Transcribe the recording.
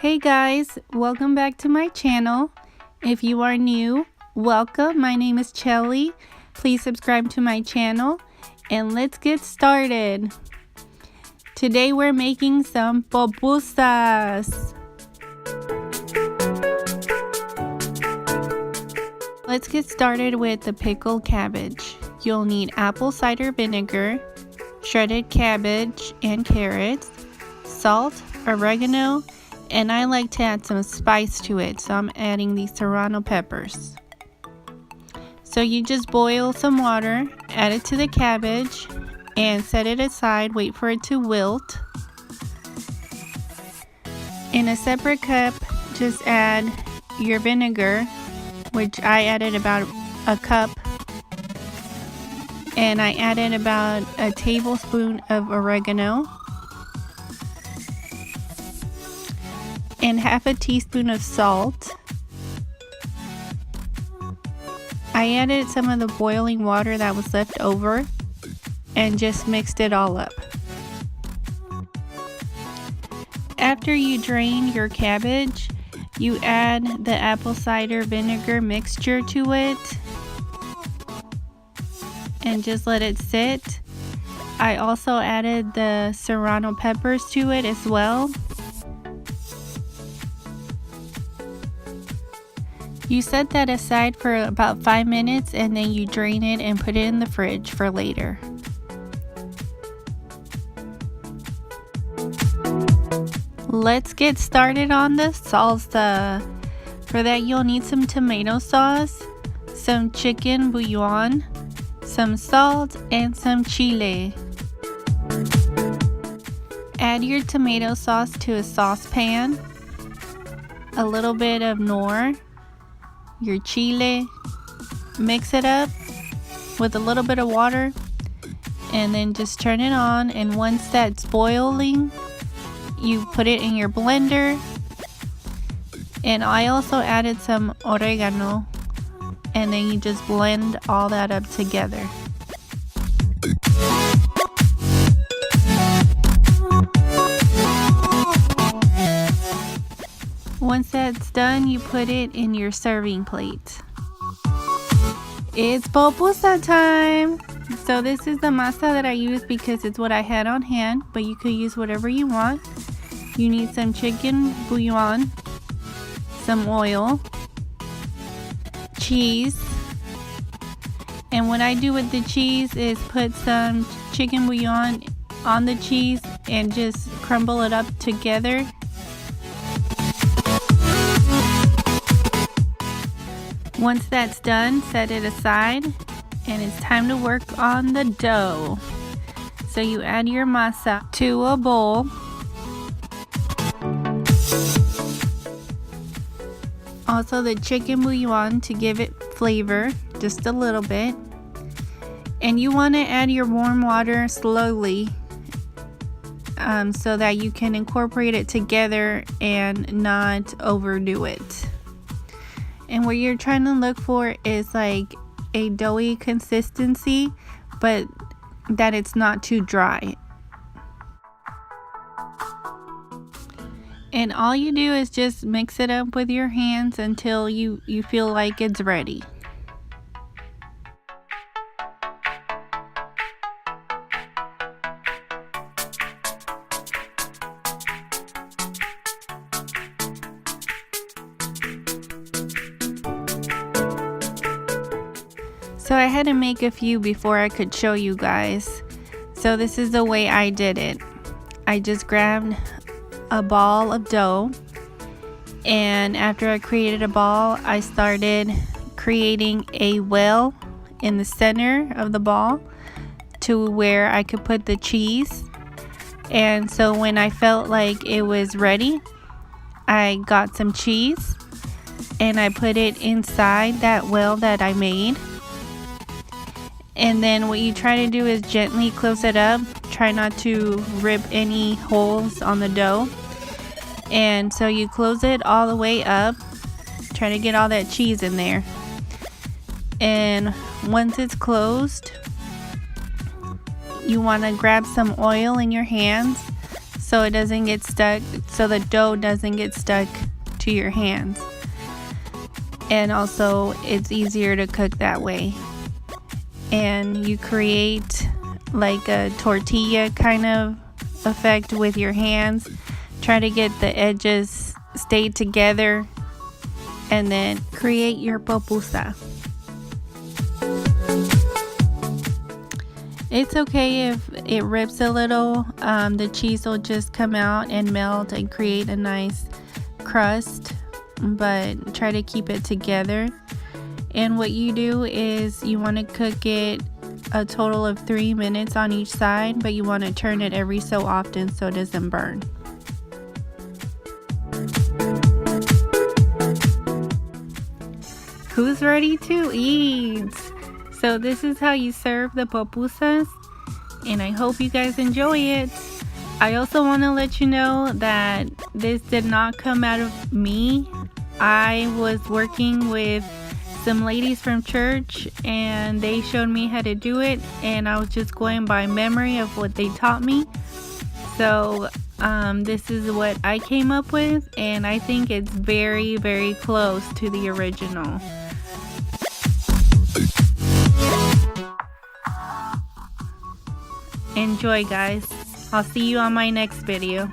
Hey guys, welcome back to my channel. If you are new, welcome. My name is Chile. Please subscribe to my channel and let's get started. Today we're making some pupusas. Let's get started with the pickled cabbage. You'll need apple cider vinegar, shredded cabbage and carrots, salt, oregano, and I like to add some spice to it, so I'm adding these serrano peppers. So you just boil some water, add it to the cabbage, and set it aside, wait for it to wilt. In a separate cup, just add your vinegar, which I added about a cup, and I added about a tablespoon of oregano, and half a teaspoon of salt. I added some of the boiling water that was left over and just mixed it all up. After you drain your cabbage, you add the apple cider vinegar mixture to it and just let it sit. I also added the serrano peppers to it as well. You set that aside for about 5 minutes and then you drain it and put it in the fridge for later. Let's get started on the salsa. For that you'll need some tomato sauce, some chicken bouillon, some salt, and some chile. Add your tomato sauce to a saucepan, a little bit of Knor, your chile, mix it up with a little bit of water and then just turn it on, and once that's boiling you put it in your blender. And I also added some oregano, and then you just blend all that up together. Once that's done, you put it in your serving plate. It's pupusa time! So this is the masa that I use because it's what I had on hand, but you could use whatever you want. You need some chicken bouillon, some oil, cheese, and what I do with the cheese is put some chicken bouillon on the cheese and just crumble it up together. Once that's done, set it aside, and it's time to work on the dough. So you add your masa to a bowl. Also the chicken bouillon to give it flavor, just a little bit. And you want to add your warm water slowly so that you can incorporate it together and not overdo it. And what you're trying to look for is like a doughy consistency, but that it's not too dry. And all you do is just mix it up with your hands until you feel like it's ready. So I had to make a few before I could show you guys. So this is the way I did it. I just grabbed a ball of dough, and after I created a ball, I started creating a well in the center of the ball to where I could put the cheese. And so when I felt like it was ready, I got some cheese and I put it inside that well that I made. And then what you try to do is gently close it up. Try not to rip any holes on the dough. And so you close it all the way up. Try to get all that cheese in there. And once it's closed, you want to grab some oil in your hands so it doesn't get stuck, so the dough doesn't get stuck to your hands. And also it's easier to cook that way. And you create like a tortilla kind of effect with your hands. Try to get the edges stay together and then create your pupusa. It's okay if it rips a little. The cheese will just come out and melt and create a nice crust, but try to keep it together. And what you do is you want to cook it a total of 3 minutes on each side, but you want to turn it every so often so it doesn't burn. Who's ready to eat? So this is how you serve the pupusas, and I hope you guys enjoy it. I also want to let you know that this did not come out of me. I was working with some ladies from church and they showed me how to do it, and I was just going by memory of what they taught me. So this is what I came up with, and I think it's very, very close to the original. Enjoy, guys. I'll see you on my next video.